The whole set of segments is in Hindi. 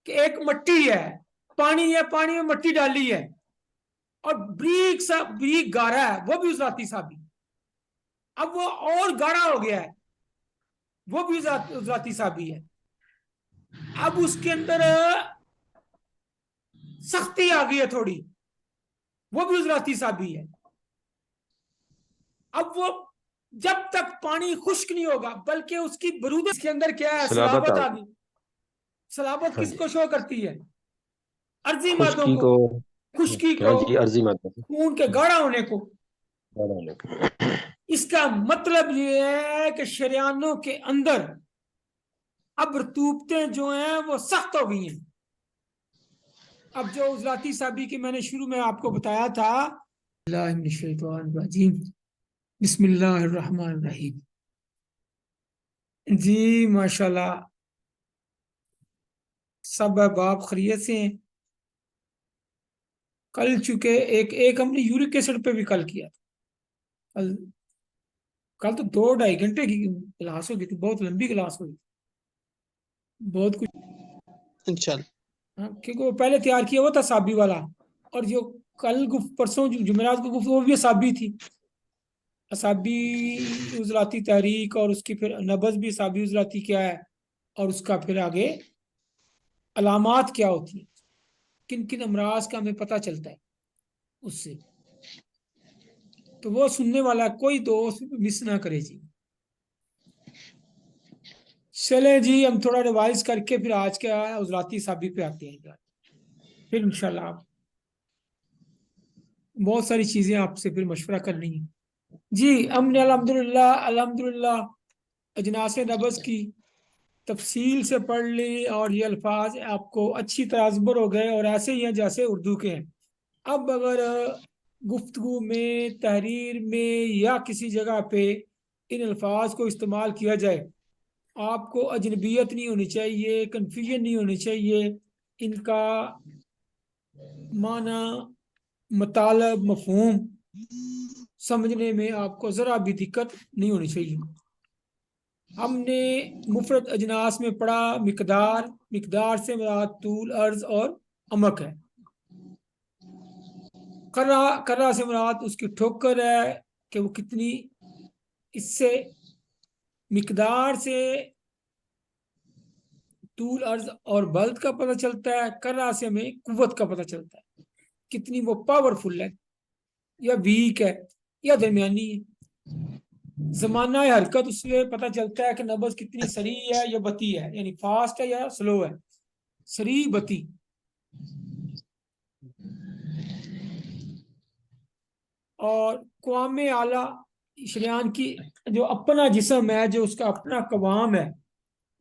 कि एक मट्टी है, पानी है, पानी में मट्टी डाली है, और ब्रीक गाढ़ा है, वो भी उजलाती साबी। अब वो और गाढ़ा हो गया है, वो भी उजलाती साबी है। अब उसके अंदर सख्ती आ गई है थोड़ी, वो भी उजलाती साबी है। अब वो जब तक पानी खुश्क नहीं होगा, बल्कि उसकी बरूद के अंदर क्या है, सलाबत सलाबत आ आ गई। गई। सलाबत हाँ जी। किसको शो करती है? अर्जी मादों खुश्की को, को। खुश्की हाँ को, जी, अर्जी मात्रा से। खून के गाढ़ा होने को। बड़ा होने को। इसका मतलब ये है कि शरियानों के अंदर अब रतूबतें जो हैं वो सख्त हो गई हैं। अब जो उजलाती साबी की मैंने शुरू में आपको बताया था, बिस्मिल्लाहिर्रहमानिर्रहीम। जी माशाल्लाह, सब बाप खैरियत से हैं। कल चुके एक एक हमने यूरिक एसिड पे भी कल किया था। कल कल तो 2-2.5 घंटे की क्लास हो गई थी, बहुत लंबी क्लास हुई, बहुत कुछ। इंशाल्लाह। हाँ, क्योंकि वो पहले तैयार किया हुआ था साबी वाला, और जो कल परसों जुमेरात को गुफ्त वो भी साबी थी। असाबी उजलाती तहरीक, और उसकी फिर नबज भी साबी उजलाती क्या है, और उसका फिर आगे अलामात क्या होती है, किन किन अमराज का हमें पता चलता है उससे। तो वो सुनने वाला कोई दोस्त मिस ना करे जी। चले जी, हम थोड़ा रिवाइज करके फिर आज के उजलाती साबी पे आते हैं। फिर इंशाल्लाह बहुत सारी चीजें आपसे फिर मशवरा करनी है। जी, हमने अल्हम्दुलिल्लाह अल्हम्दुलिल्लाह अजनास नबज की तफसील से पढ़ ली, और ये अल्फाज आपको अच्छी तरह ज़बर हो गए, और ऐसे ही हैं जैसे उर्दू के हैं। अब अगर गुफ्तगू में, तहरीर में, या किसी जगह पे इन अल्फाज को इस्तेमाल किया जाए, आपको अजनबियत नहीं होनी चाहिए, कन्फ्यूजन नहीं होनी चाहिए। इनका माना, मतलब मफहूम समझने में आपको ज़रा भी दिक्कत नहीं होनी चाहिए। हमने मुफरत अजनास में पढ़ा मिकदार, मिकदार से मुराद तूल, अर्ज और अमक है। कर्रा, कर्रा से मुराद उसकी ठोकर है कि वो कितनी, इससे मिकदार से तूल, अर्ज और बल्द का पता चलता है। कर्रा से हमें कुव्वत का पता चलता है, कितनी वो पावरफुल है, या वीक है, या दरमियानी है। जमाना हरकत उससे पता चलता है कि नब्ज कितनी सरी है या बती है, यानी फास्ट है या स्लो है, सरी बती। और कवाम आला, शरियान की जो अपना जिस्म है, जो उसका अपना कवाम है,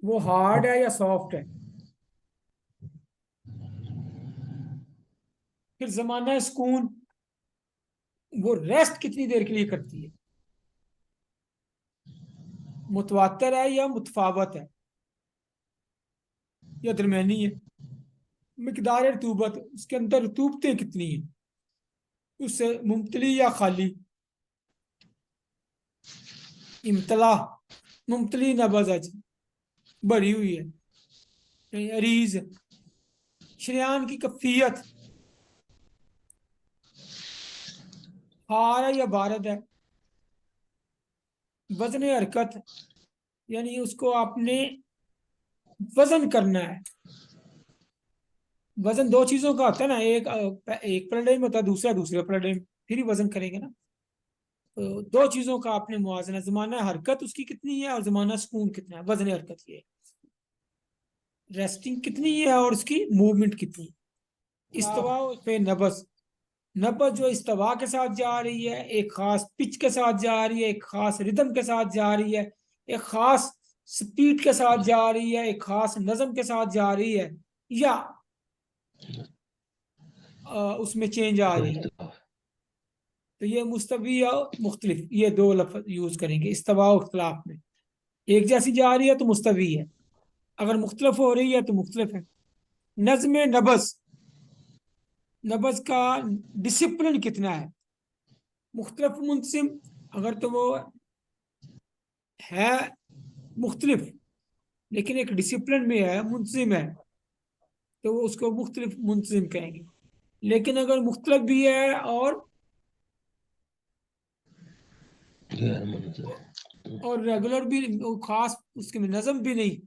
वो हार्ड है या सॉफ्ट है। फिर जमाना सुकून, वो रेस्ट कितनी देर के लिए करती है, मुतवातर है या मुतफावत है, या दरमियानी है। मिकदार रतूबत, उसके अंदर रतूबतें कितनी है, उससे मुमतली या खाली। इम्तला, मुमतली नबज है, भरी हुई है, यानी अरीज है। शरियान की कफियत, हार है या बारद है। वजन हरकत, यानी उसको आपने वजन करना है। वजन दो चीजों का होता है ना, एक पैराडाइम होता है, दूसरा दूसरे पैराडाइम, फिर ही वजन करेंगे ना। तो दो चीजों का आपने मुआवजा, जमाना हरकत उसकी कितनी है, और जमाना सुकून कितना है। वजन हरकत ये रेस्टिंग कितनी है, और उसकी मूवमेंट कितनी है। इस्तवा पे नबस, नब्बत जो इस्तवा के साथ जा रही है, एक खास पिच के साथ जा रही है, एक खास रिदम के साथ जा रही है, एक खास स्पीड के साथ जा रही है, एक खास नज़म के साथ जा रही है, या उसमें चेंज आ रही है। तो ये मुस्तवी या मुख्तलिफ, ये दो लफ्ज यूज करेंगे इस्तवा और इख्तिलाफ में। एक जैसी जा रही है तो मुस्तवी है, अगर मुख्तलिफ हो रही है तो मुख्तलिफ है। नज्म नबस, नबस का डिसिप्लिन कितना है। मुख्तलिफ मुंतसिम, अगर तो वो है मुख्तलिफ लेकिन एक डिसिप्लिन में है, मुंतजिम है, तो वो उसको मुख्तलिफ मुंतजिम कहेंगे। लेकिन अगर मुख्तलिफ भी है और गैर मुंतज़िम। रेगुलर भी, वो खास उसके में नज़म भी नहीं,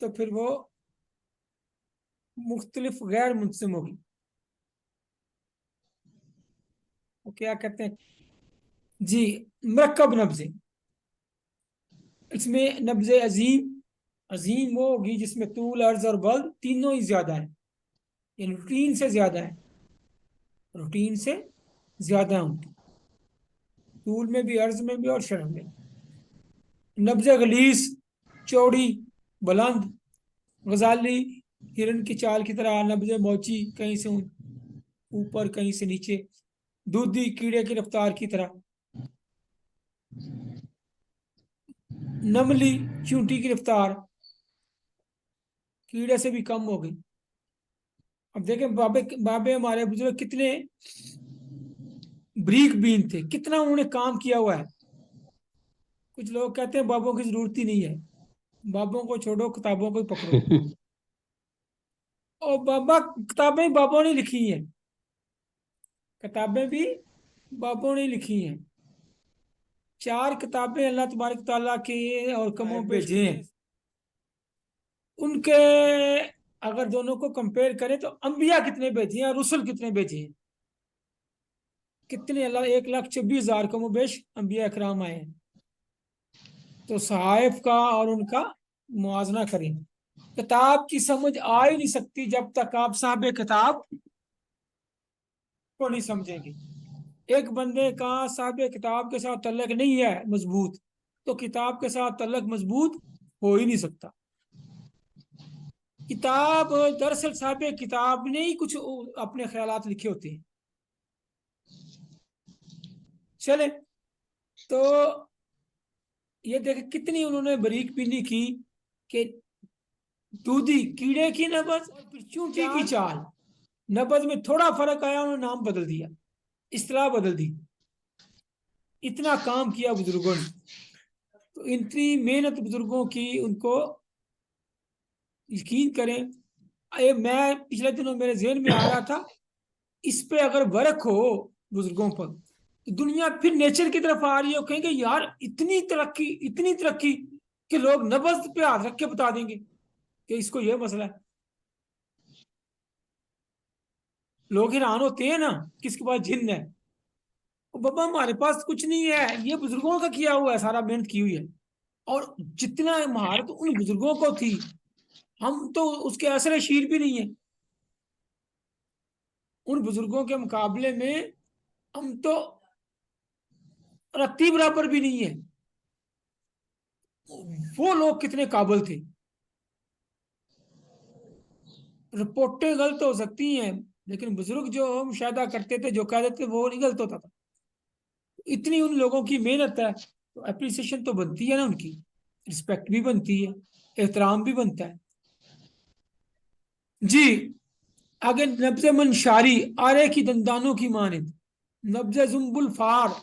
तो फिर वो मुख्तलिफ गैर मुंतजिम होगी। वो क्या कहते हैं जी, मरकब नब्ज़े। इसमें नब्ज़े अजीम, अजीम वो होगी जिसमें तूल, अर्ज और बल्द तीनों ही ज्यादा है, यानी रूटीन से ज्यादा है, रूटीन से ज्यादा है उनकी, तूल में भी, अर्ज में भी और शरह में। नब्ज़े गलीस, चौड़ी, बुलंद, गजाली हिरन की चाल की तरह, नब्ज़े मौची कहीं से ऊपर कहीं से नीचे, दूधी कीड़े की रफ्तार की तरह, नमली चूंटी की रफ्तार कीड़े से भी कम हो गई। अब देखें बाबे बाबे हमारे बुजुर्ग कितने ब्रीक बीन थे, कितना उन्होंने काम किया हुआ है। कुछ लोग कहते हैं बाबों की जरूरत ही नहीं है, बाबों को छोड़ो किताबों को ही पकड़ो। और बाबा किताबें बाबों ने लिखी हैं, किताबें भी बाबों ने लिखी हैं। 4 किताबें अल्लाह तबारक तआला के और कमों पे भेजे हैं। उनके अगर दोनों को कंपेयर करें तो अंबिया कितने भेजे हैं और रसुल कितने भेजे हैं, कितने, अल्लाह 1,26,000 कमो बेश अंबिया इकराम आए हैं। तो सहाइफ का और उनका मुआजना करें। किताब की समझ आ ही नहीं सकती जब तक आप साहब किताब को नहीं समझेंगे। एक बंदे का साहब किताब के साथ तल्लक नहीं है मजबूत, तो किताब के साथ तल्लक मजबूत हो ही नहीं सकता। किताब दरअसल साहब किताब ने ही कुछ अपने ख्यालात लिखे होते हैं। चले, तो ये देखे कितनी उन्होंने बारीक बीनी की कि दूधी कीड़े की नब्ज और फिर चूंटी की चाल, नब्ज में थोड़ा फर्क आया, उन्होंने नाम बदल दिया, इस्तिलाह बदल दी। इतना काम किया बुजुर्गों ने, तो इतनी मेहनत बुजुर्गों की, उनको यकीन करें। ये मैं पिछले दिनों मेरे जहन में आ रहा था, इस पे अगर वर्क हो बुजुर्गों पर, तो दुनिया फिर नेचर की तरफ आ रही है। कहेंगे यार इतनी तरक्की कि लोग नब्ज पे हाथ रख के बता देंगे कि इसको ये मसला है। लोग हैरान होते हैं ना किसके पास जिन्न है। बाबा हमारे पास कुछ नहीं है, ये बुजुर्गों का किया हुआ है, सारा मेहनत की हुई है। और जितना महारत उन बुजुर्गों को थी, हम तो उसके असर शीर भी नहीं है। उन बुजुर्गों के मुकाबले में हम तो रत्ती बराबर भी नहीं है। वो लोग कितने काबिल थे। रिपोर्टें गलत हो सकती हैं, लेकिन बुजुर्ग जो मुशाहिदा करते थे, जो कह देते वो नहीं गलत होता था। इतनी उन लोगों की मेहनत है, तो अप्रिसिएशन तो बनती है ना उनकी, रिस्पेक्ट भी बनती है, एहतराम भी बनता है जी। आगे नब्जे मनशारी, आरे की दंदानों की मानिंद, नब्जे जुम्बुल फार,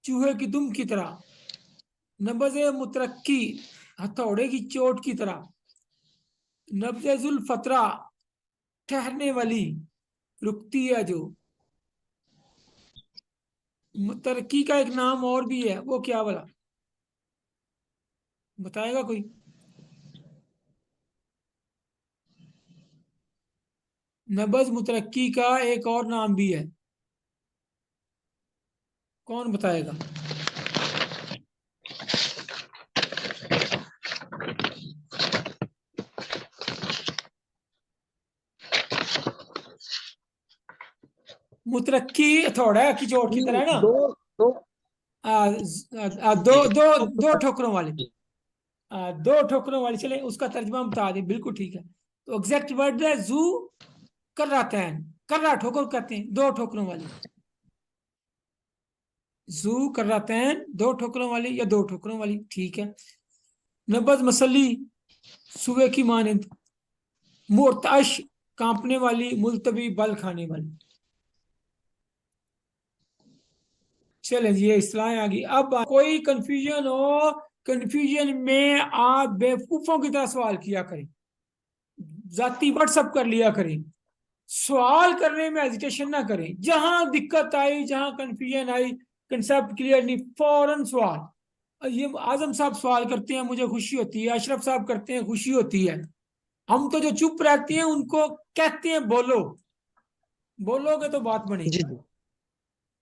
चूहे की दुम की तरह, नब्जे मुतरक्की, हथौड़े की चोट की तरह, नब्जे जुल फतरा, ठहरने वाली, रुकती है जो। मुतरक्की का एक नाम और भी है, वो क्या वाला बताएगा कोई? नब्ज मुतरक्की का एक और नाम भी है, कौन बताएगा? मुतरक्की हथौड़ा की चोट की तरह है ना। दो दो दो दो दो ठोकरों वाले, 2 ठोकरों वाली, चले उसका तर्जमा बता दे, बिल्कुल ठीक है। तो एग्जैक्ट वर्ड है जू कर्रातैन, कर्रा ठोकर कहते हैं, 2 ठोकरों वाली। जू कर्रातैन, 2 ठोकरों वाली या 2 ठोकरों वाली, ठीक है। नबज मसली, सुबह की मानंद, मुर्तश, कांपने वाली, मुलतवी, बल खाने वाली। चले जी, ये इस्लाह आ गई। अब कोई कंफ्यूजन हो, कंफ्यूजन में आप बेवकूफों की तरह सवाल किया करें। जाती व्हाट्सअप कर लिया करें, सवाल करने में हेजिटेशन ना करें। जहां दिक्कत आई, जहां कंफ्यूजन आई, कंसेप्ट क्लियर नहीं, फौरन सवाल। ये आजम साहब सवाल करते हैं, मुझे खुशी होती है, अशरफ साहब करते हैं, खुशी होती है। हम तो जो चुप रहते हैं उनको कहते हैं बोलो, बोलोगे तो बात बनेगी। जी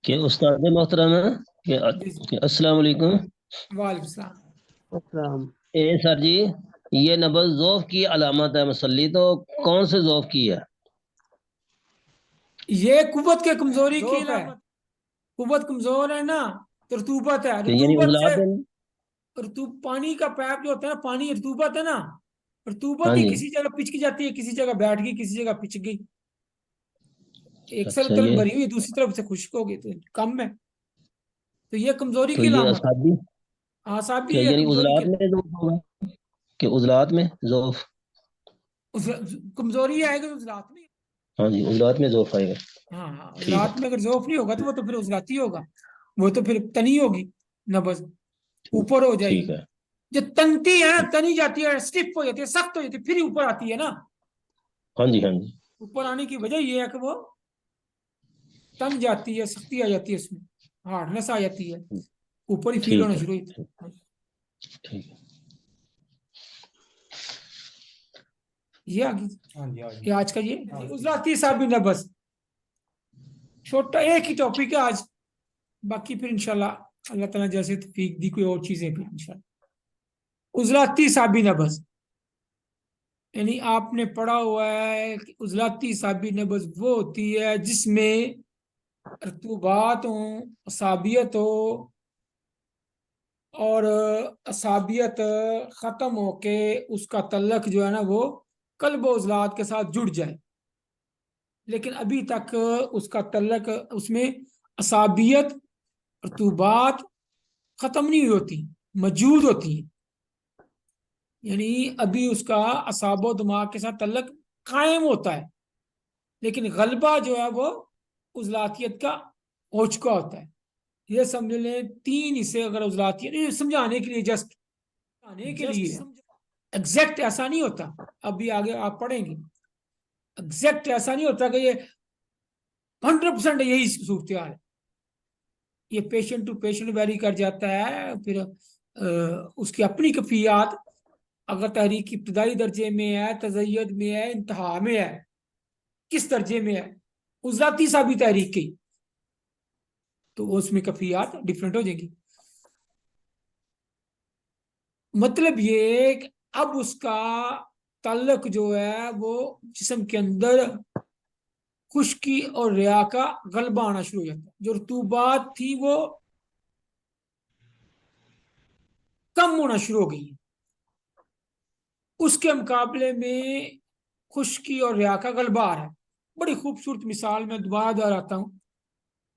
कि उस्ताद मोहतरम है जी जी। कि अस्सलाम वालेकुम। वालेकुम सलाम। अस्सलाम। ए सर जी, ये नबज ज़ौफ की अलामत है मसली, तो कौन से ज़ौफ की है? ये कुव्वत के कमजोरी की है। कुव्वत कमजोर है ना, तो रतूबत है। कि यानी रतूबत से उजलात में? पानी का पाइप जो होता है ना, पानी रतूबत है ना, रतूबत हाँ ही जी। किसी जगह पिचक जाती है, किसी जगह बैठ गई, किसी जगह पिचक गई। एक अच्छा तरफ ये भरी हुई, दूसरी तरफ से खुश्क हो गई, तो कम है। तो ये कमजोरी तो की ये अलामत है। असाबी आसाब भी क्या है यानी कमजोरी उजलात की। में ज़ौफ होगा? कि उजलात में ज़ौफ? उस कमजोरी आएगी तो उस रात में। हाँ जी, उजलात में ज़ौफ आएगा। हाँ हाँ, उस ठीक रात है। में अगर जोफ नहीं होगा तो वो तो फिर उस रात ही होगा। वो तो फिर तनी होगी, नबज ऊपर हो ठीक जाएगी। है। जो तनती है ना, तनी जाती है, स्टिफ हो जाती है, सख्त हो जाती है, फिर ही ऊपर आती है ना। हाँ जी, हाँ जी। ऊपर आने की वजह ये है कि वो तन जाती है, सख्ती आ जाती है, उसमें हार्डनेस आ जाती है, ऊपर ही फील ठीक होना है। शुरू होती है। ठीक है। ये आगे, ये आज का ये उजलाती साहब ने बस छोटा एक ही टॉपिक है आज। बाकी फिर इंशाल्लाह अल्लाह ताला जैसे तौफीक दी कोई और चीजें फिर इंशाल्लाह। उजलाती साबी नबज, यानी आपने पढ़ा हुआ है कि उजलाती साबी नबज वो होती है जिसमें रतूबात हो, असाबियत हो, और असाबियत खत्म होके उसका तल्लक जो है ना वो कल्ब उजलात के साथ जुड़ जाए। लेकिन अभी तक उसका तल्लक, उसमें असाबियत, रतूबात खत्म नहीं हुई होती, मौजूद होती है। यानी अभी उसका असाबो दिमाग के साथ तल्लक कायम होता है, लेकिन गलबा जो है वो उजलातियत का हो चुका होता है। ये समझ लें तीन हिस्से अगर उजलातियत, ये समझाने के लिए, जस्ट समझाने के लिए, एग्जैक्ट ऐसा नहीं होता। अभी आगे आप पढ़ेंगे, एग्जैक्ट ऐसा नहीं होता कि ये 100% यही सूरत हाल है। ये पेशेंट टू पेशेंट वेरी कर जाता है। फिर उसकी अपनी कफियात, अगर तहरीक इब्तदाई दर्जे में है, तज़य्युद में है, इंतहा में है, किस दर्जे में है, उजलाती सा भी तहरीक की, तो उसमें कफियात डिफरेंट हो जाएगी। मतलब ये कि अब उसका ताल्लुक जो है वो जिस्म के अंदर खुश्की और रिया का गलबा आना शुरू हो जाता है। जो रतूबात थी वो कम होना शुरू हो गई है, उसके मुकाबले में खुश्की और रिया का गलबा आ रहा है। बड़ी खूबसूरत मिसाल मैं दोबारा दोहराता हूँ,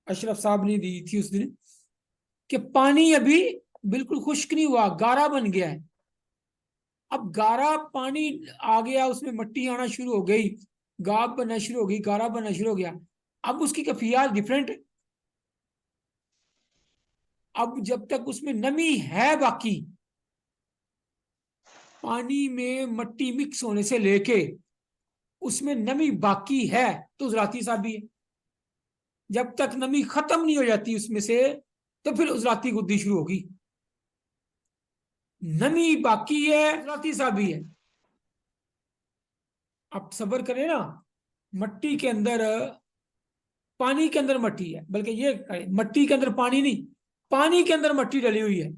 अशरफ साहब ने दी थी उस दिन, कि पानी अभी बिल्कुल खुश्क नहीं हुआ, गारा बन गया है। अब गारा पानी आ गया, उसमें मिट्टी आना शुरू हो गई, गाब बनना शुरू हो गई, गारा बनना शुरू हो गया। अब उसकी कैफियत डिफरेंट है। अब जब तक उसमें नमी है बाकी, पानी में मिट्टी मिक्स होने से लेके उसमें नमी बाकी है, तो उजलाती साहब भी है। जब तक नमी खत्म नहीं हो जाती उसमें से, तो फिर उजलाती गुद्दी शुरू होगी। नमी बाकी है, उजलाती साहब भी है। आप सब्र करें ना, मट्टी के अंदर, पानी के अंदर मट्टी है, बल्कि ये मट्टी के अंदर पानी नहीं, पानी के अंदर मट्टी डली हुई है।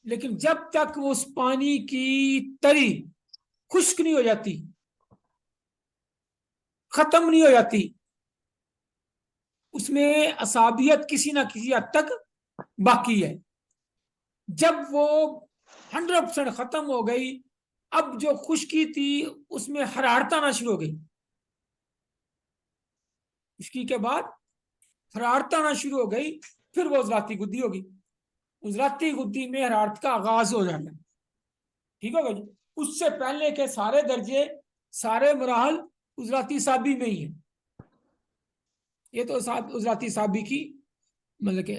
लेकिन जब तक उस पानी की तरी खुश्क नहीं हो जाती, खत्म नहीं हो जाती, उसमें असाबियत किसी ना किसी हद तक बाकी है। जब वो 100% खत्म हो गई, अब जो खुश्की थी उसमें हरारत आना शुरू हो गई। खुश्की के बाद हरारत आना शुरू हो गई, फिर वो उजलाती गुद्दी होगी। उजलाती गुद्दी में हरारत का आगाज हो जाना, ठीक होगा जी। उससे पहले के सारे दर्जे, सारे मराहल उजलाती साबी में ही है। ये तो उजलाती साबी की मतलब के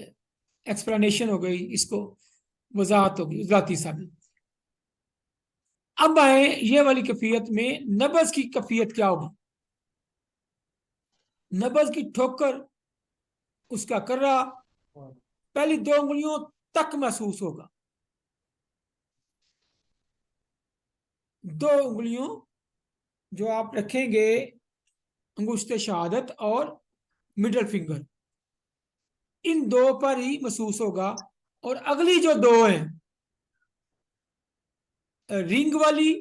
एक्सप्लेनेशन हो गई, इसको वजाहत हो गई उजलाती साबी। अब आए ये वाली कैफियत में, नब्ज की कैफियत क्या होगी? नब्ज की ठोकर, उसका कर्रा पहली 2 उंगलियों तक महसूस होगा। 2 उंगलियों जो आप रखेंगे, अंगुश्ते शहादत और मिडल फिंगर, इन 2 पर ही महसूस होगा। और अगली जो 2 हैं, रिंग वाली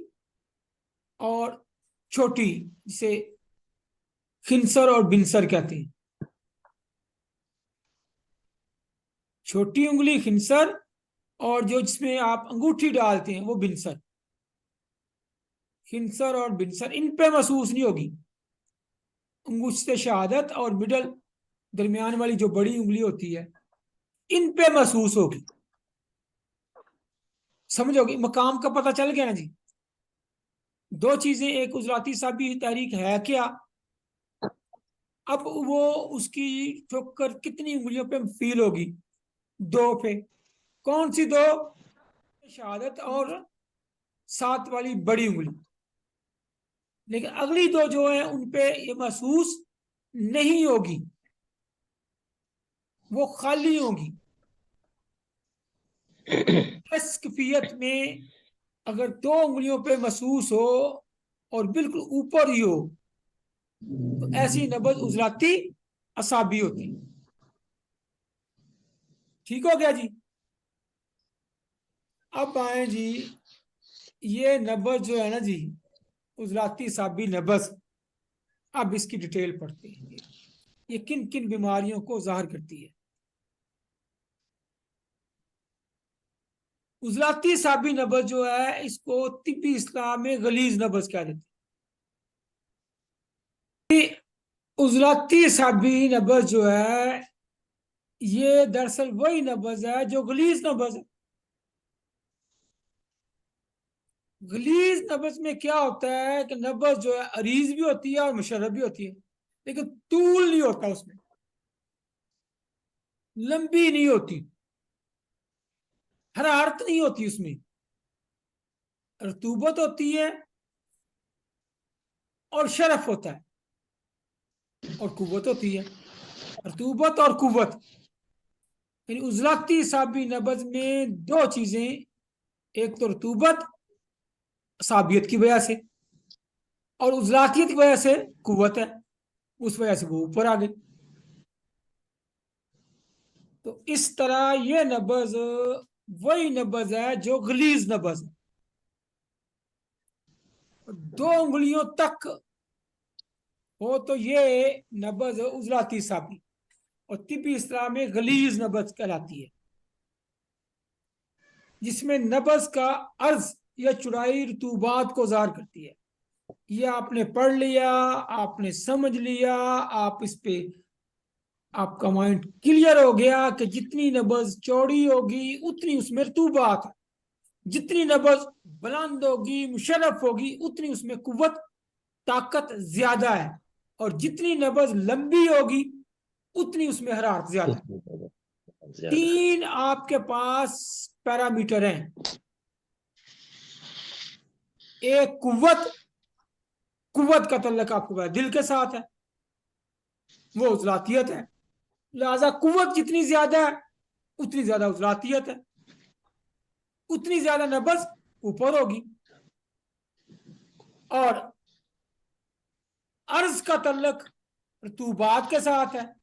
और छोटी, जिसे खिंसर और बिनसर कहते हैं। छोटी उंगली खिंसर, और जो जिसमें आप अंगूठी डालते हैं वो बिनसर। खिंसर और बिनसर इन पे महसूस नहीं होगी। अंगुश्ते शहादत और मिडल, दरमियान वाली जो बड़ी उंगली होती है, इन पे महसूस होगी। समझोगे? मकाम का पता चल गया ना जी। 2 चीजें, एक उजराती साबी तहरीक है क्या, अब वो उसकी ठोकर कितनी उंगलियों पे फील होगी? 2 पे। कौन सी 2? शहादत और 7 वाली बड़ी उंगली। लेकिन अगली 2 जो है उन पे ये महसूस नहीं होगी, वो खाली होगी। इस कैफियत में अगर 2 उंगलियों पे महसूस हो और बिल्कुल ऊपर ही हो, तो ऐसी नब्ज उजलाती असाबी होती। ठीक हो गया जी। अब आए जी, ये नब्ज जो है ना जी, उजलाती असाबी नब्ज, अब इसकी डिटेल पढ़ते हैं। ये किन किन बीमारियों को जाहिर करती है? उजलाती असाबी नब्ज जो है, इसको तिब्बी इस्लाम में गलीज नब्ज कह देते हैं। उजलाती असाबी नब्ज जो है, ये दरअसल वही नब्ज है जो गलीज नब्ज है। गलीज नब्ज में क्या होता है कि नब्ज जो है अरीज भी होती है और मुशर्रफ भी होती है, लेकिन तूल नहीं होता उसमें, लंबी नहीं होती, हरारत नहीं होती उसमें, रतूबत होती है और शरफ होता है, और कुव्वत होती है। रतूबत और कुव्वत, यानी उजलाती साबी नब्ज में 2 चीजें, एक तो रतूबत साबियत की वजह से, और उजलातियत की वजह से कुव्वत है, उस वजह से वो ऊपर आ गई। तो इस तरह ये नब्ज वही नब्ज है जो गलीज नब्ज है। 2 उंगलियों तक हो तो ये नब्ज उजलाती साबी, और तिब्बी इस्लाम में गलीज नब्ज कहलाती है, जिसमें नब्ज का अर्ज या चौड़ाई रतूबात को ज़ाहिर करती है। ये आपने पढ़ लिया, आपने समझ लिया, आप इस पे, आपका माइंड क्लियर हो गया कि जितनी नब्ज चौड़ी होगी उतनी उसमें रतूबात है, जितनी नब्ज बुलंद होगी मुशर्रफ होगी उतनी उसमें कुव्वत ताकत ज्यादा है, और जितनी नब्ज लंबी होगी उतनी उसमें हरारत ज्यादा है। ज्यादा। 3 आपके पास पैरामीटर हैं। एक कुव्वत, कुव्वत का तल्लक आपको पता है दिल के साथ है, वो उजलातियत है। लिहाजा कुव्वत जितनी ज्यादा है उतनी ज्यादा उजलातियत है, उतनी ज्यादा नब्ज ऊपर होगी। और अर्ज का तल्लक रतूबात के साथ है,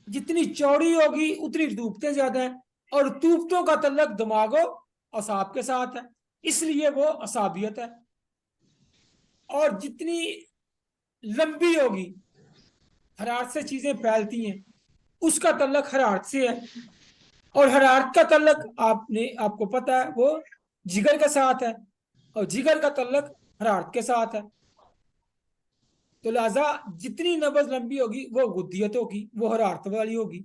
जितनी चौड़ी होगी उतनी रतूबतें ज्यादा है, और रतूबतों का तल्लक दिमागो असाब के साथ है, इसलिए वो असाबियत है। और जितनी लंबी होगी, हरारत से चीजें फैलती हैं, उसका तल्लक हरारत से है, और हरारत का तल्लक आपको पता है वो जिगर के साथ है, और जिगर का तल्लक हरारत के साथ है। तो लिहाजा जितनी नब्ज लंबी होगी वो गुद्दियत होगी, वो हरारत वाली होगी।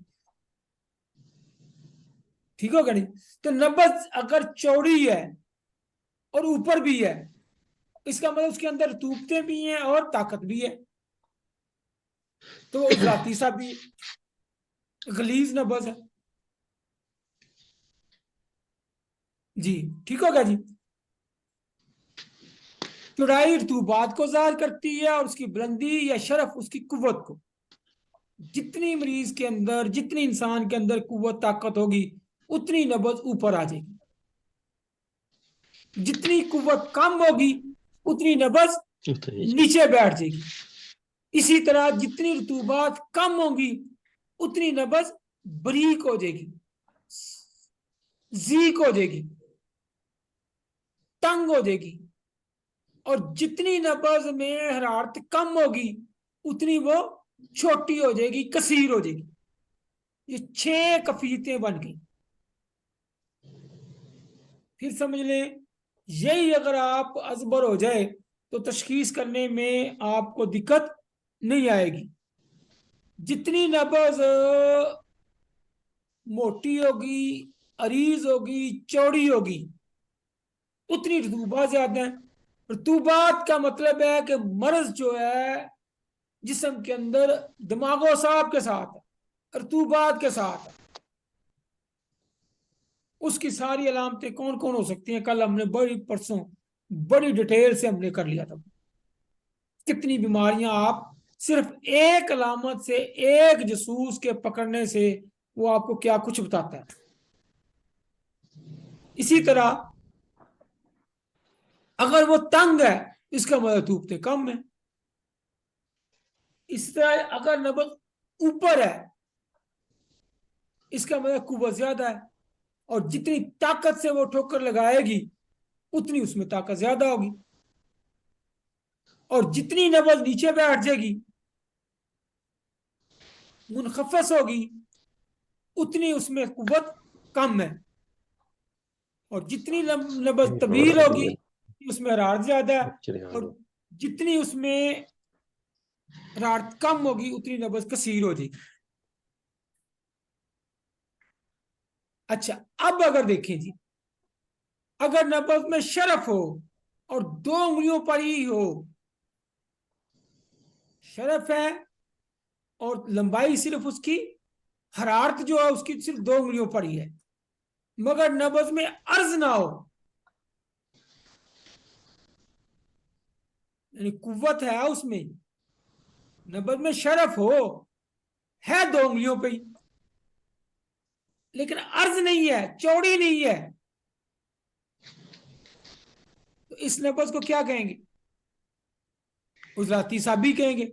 ठीक होगा नहीं? तो नब्ज अगर चौड़ी है और ऊपर भी है, इसका मतलब उसके अंदर रतूबतें भी हैं और ताकत भी है, तो वो उजलाती सा भी गलीज नब्ज है जी। ठीक होगा जी। चौड़ाई रतूबात को ज़ाहिर करती है और उसकी बुलंदी या शरफ उसकी कुव्वत को। जितनी मरीज के अंदर, जितनी इंसान के अंदर कुव्वत ताकत होगी, उतनी नब्ज ऊपर आ जाएगी। जितनी कुव्वत कम होगी, उतनी नब्ज नीचे बैठ जाएगी। इसी तरह जितनी रतूबात कम होगी, उतनी नब्ज बरीक हो जाएगी, जीक हो जाएगी, तंग हो जाएगी। और जितनी नब्ज में हरारत कम होगी, उतनी वो छोटी हो जाएगी, कसीर हो जाएगी। ये 6 कफियतें बन गई। फिर समझ लें, यही अगर आप अजबर हो जाए तो तशखीस करने में आपको दिक्कत नहीं आएगी। जितनी नब्ज मोटी होगी, अरीज होगी, चौड़ी होगी, उतनी रतूबा ज्यादा है। रतूबात का मतलब है कि मर्ज जो है जिस्म के अंदर दिमागो साहब के साथ है, रतूबात के साथ है। उसकी सारी अलामतें कौन कौन हो सकती हैं, कल हमने परसों बड़ी डिटेल से हमने कर लिया था। कितनी बीमारियां आप सिर्फ एक अलामत से, एक जसूस के पकड़ने से वो आपको क्या कुछ बताता है। इसी तरह अगर वो तंग है, इसका मतलब धूपते कम है। इस तरह अगर नब्ज ऊपर है, इसका मतलब कुव्वत ज्यादा है। और जितनी ताकत से वो ठोकर लगाएगी, उतनी उसमें ताकत ज्यादा होगी। और जितनी नब्ज नीचे बैठ जाएगी, मुनखफस होगी, उतनी उसमें कुव्वत कम है। और जितनी नब्ज तवील होगी, उसमें हरारत ज्यादा है। और जितनी उसमें हरारत कम होगी, उतनी नब्ज कसीर हो जाएगी। अच्छा, अब अगर देखें जी, अगर नब्ज में शरफ हो और 2 उंगलियों पर ही हो, शरफ है और लंबाई सिर्फ उसकी, हरारत जो है उसकी सिर्फ 2 उंगलियों पर ही है, मगर नब्ज में अर्ज ना हो, यानी कुव्वत है उसमें, नब्ज में शरफ हो, है 2 उंगलियों पे ही, लेकिन अर्ज नहीं है, चौड़ी नहीं है, तो इस नब्ज को क्या कहेंगे? उजलाती साबी कहेंगे।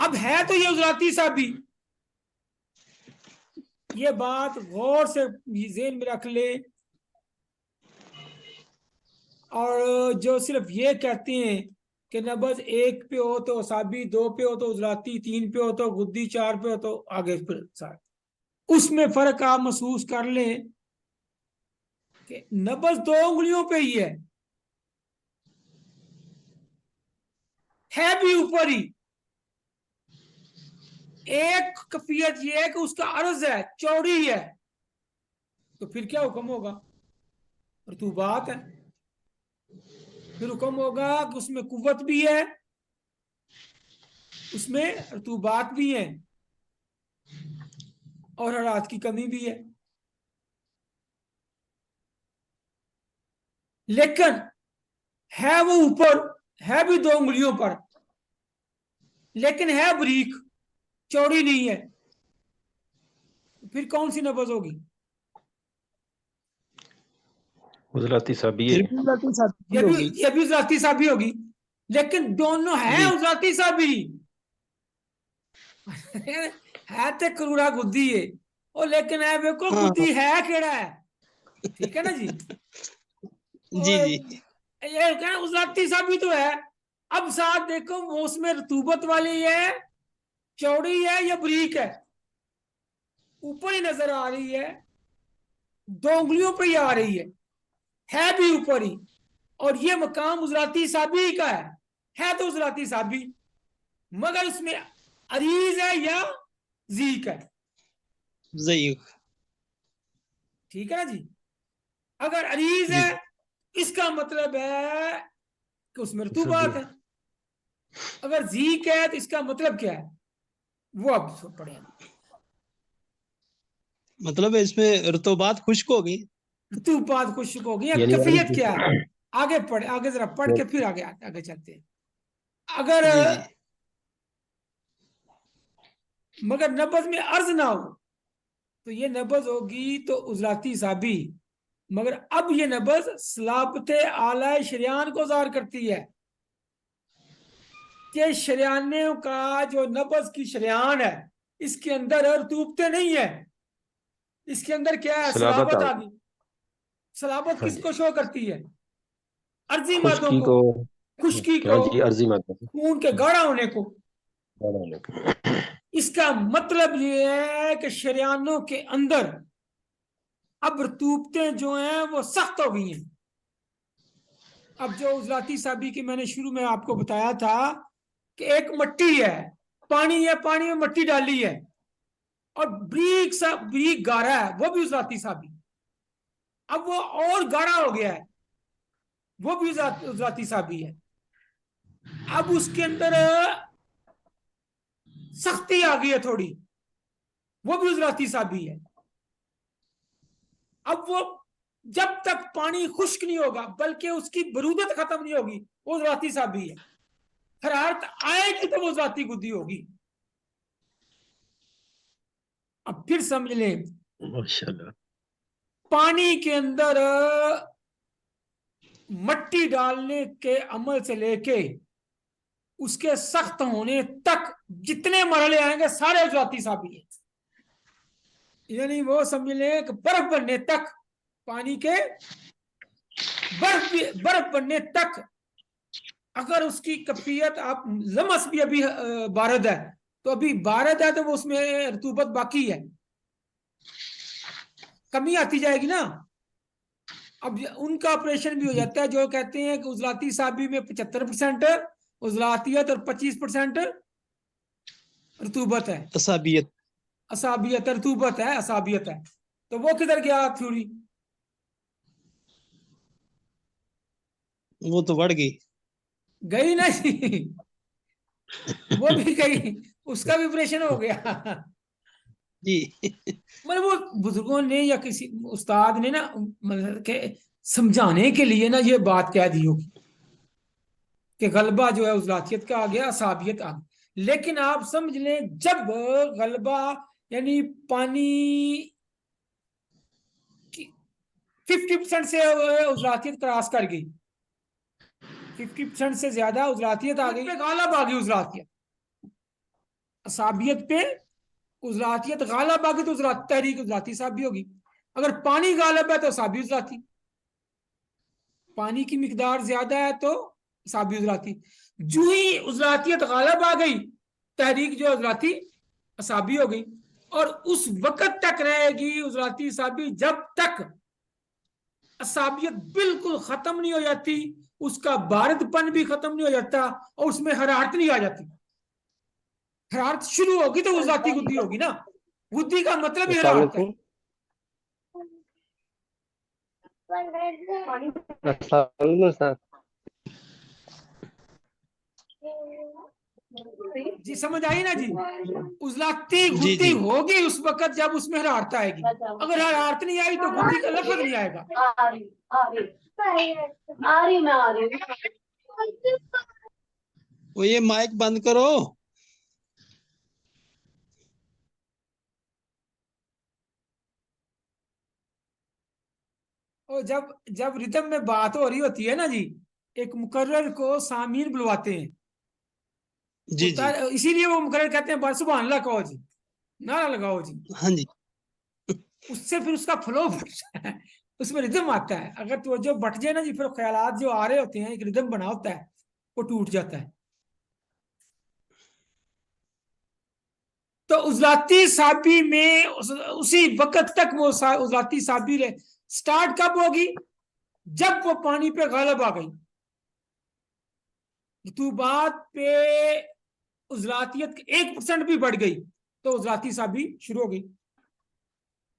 अब है तो ये उजलाती साबी, ये बात गौर से ज़हन में रख ले। और जो सिर्फ ये कहते हैं कि नब्ज 1 पे हो तो साबी, 2 पे हो तो उजलाती, 3 पे हो तो गुद्दी, 4 पे हो तो आगे फिर साथ, उसमें फर्क आप महसूस कर लें कि नब्ज 2 उंगलियों पे ही है भी ऊपर ही। एक कफियत ये है कि उसका अर्ज है, चौड़ी है, तो फिर क्या हुक्म होगा? रतूबात है। फिर हुक्म होगा कि उसमें कुव्वत भी है, उसमें रतूबात भी है, और हरारत की कमी भी है। लेकिन है वो ऊपर, है भी 2 उंगलियों पर, लेकिन है बरीक, चौड़ी नहीं है। फिर कौन सी नब्ज होगी? उजलाती साबी है। ये भी उजलाती साबी होगी, लेकिन दोनों है उजलाती साबी। है तो करूड़ा गुद्दी है, और लेकिन है देखो गुद्दी है केड़ा है। ठीक है ना जी? जी जी। ये क्या उजलाती साबी तो है। अब साथ देखो वो उसमें रतूबत वाली है, चौड़ी है या बरीक ऊपर ही नजर आ रही है, 2 उंगलियों पर ही आ रही है भी ऊपर ही। और ये मकाम उजलाती साबी का है तो उजलाती साबी, मगर उसमें अरीज है या जीक है। ठीक है ना जी? अगर अरीज है, इसका मतलब है कि उसमें रतूबात है। अगर जीक है तो इसका मतलब क्या है, वो अब पढ़ेंगे। मतलब इसमें रतूबात खुश्क होगी। रतूबात खुश्क हो गई, यानी कैफियत क्या है? आगे पढ़े, आगे जरा पढ़ के फिर आगे आगे चलते हैं। अगर जी जी मगर नबज में अर्ज ना हो तो ये नबज होगी तो उजलाती साबी, मगर अब ये नबज सलाबत आला शरियान को ज़ाहिर करती है कि शरियानों का जो नबज की शरियान है इसके अंदर रतूबते नहीं है, इसके अंदर क्या है, सलाबत सलाबत आ आ गई। सलाबत हाँ जी, किसको शो करती है? अर्जी मादों खुश्की को, को, खुश्की हाँ को, जी, अर्जी मादा को, खून के गाढ़ा होने को। गाढ़ा होने को। इसका मतलब ये है कि शरियानों के अंदर अब रतूबतें जो हैं वो सख्त हो गई हैं। अब जो उजलाती साबी की मैंने शुरू में आपको बताया था कि एक मट्टी है, पानी है, पानी में मट्टी डाली है और ब्रीक गाढ़ा है, वो भी उजलाती साबी। अब वो और गाढ़ा हो गया है, वो भी उजलाती साबी है। अब उसके अंदर सख्ती आ गई है थोड़ी, वो भी उजलाती साबी है। अब वो जब तक पानी खुश्क नहीं होगा बल्कि उसकी बरूदत खत्म नहीं होगी, वो उजलाती साबी है। हरारत आएगी तो वो उजलाती गुद्दी होगी। अब फिर समझ लें, माशाल्लाह। पानी के अंदर मट्टी डालने के अमल से लेके उसके सख्त होने तक जितने मरहले आएंगे सारे उजलाती साबी है। यानी वो समझ लें कि बर्फ बनने तक, पानी के बर्फ बनने तक अगर उसकी कफियत आप लमस भी अभी बारद है तो अभी बारद है तो वो उसमें रतूबत बाकी है, कमी आती जाएगी ना। अब उनका ऑपरेशन भी हो जाता है जो कहते हैं कि उजलाती साबी में 75% उजलातियत और 25% रतूबत है, तसाबियत। असाबियत रतूबत है, असाबियत है। तो वो किधर गया थ्योरी? वो तो बढ़ गई। गई नहीं, वो भी गई, उसका भी ऑपरेशन हो गया। जी मतलब वो बुजुर्गों ने या किसी उस्ताद ने ना मतलब के समझाने के लिए ना ये बात कह दी होगी कि गलबा जो है उजलातियत का आ गया, असाबियत आ गई। लेकिन आप समझ लें जब गलबा यानी पानी की 50% से उजलातियत क्रॉस कर गई, 50% से ज्यादा उजलातियत आ गई, गालब आ गई उजलातियत, असाबियत पे उजलातियत गालब आ गई तो उजलात तहरीक उजलाती साबी होगी। अगर पानी गालब है तो साबी उजलाती, पानी की मिकदार ज्यादा है तो साबी उजलाती। जो ही उजलातियत गालब आ गई तहरीक जो उजलाती असाबी हो गई। और उस वक्त तक रहेगी उजलाती साबी जब तक असाबियत बिल्कुल खत्म नहीं हो जाती, उसका बारदपन भी खत्म नहीं हो जाता और उसमें हरारत नहीं आ जाती। हरारत शुरू होगी तो उजलाती गुद्दी होगी ना, गुद्दी का मतलब ही अस्सलाम हरारत है। वालेकुम। अस्सलाम वालेकुम सर। जी समझ आई ना जी? उजलाती जी गुद्दी जी होगी उस वक्त जब उसमें हरारत आएगी, अगर हरारत नहीं आई तो गुद्दी का लफ्ज नहीं आएगा। वो ये माइक बंद करो। और जब जब रिदम में बात हो रही होती है ना जी, एक मुकर्रर को सामीन बुलवाते हैं, जी जी इसीलिए वो मुकर्रर कहते हैं बस सुभान अल्लाह कहो जी, नारा लगाओ जी। हाँ जी उससे फिर उसका फ्लो बढ़ता है, उसमें रिदम आता है। अगर तो जो बट जाए ना जी फिर ख्यालात जो आ रहे होते हैं एक रिदम बना होता है वो टूट जाता है। तो उजलाती साबी में उसी वक्त तक वो उजलाती साबी स्टार्ट कब होगी? जब वो पानी पे गालब आ गई, रतूबात पे उजलातियत 1% भी बढ़ गई तो उजलाती साबी शुरू हो गई।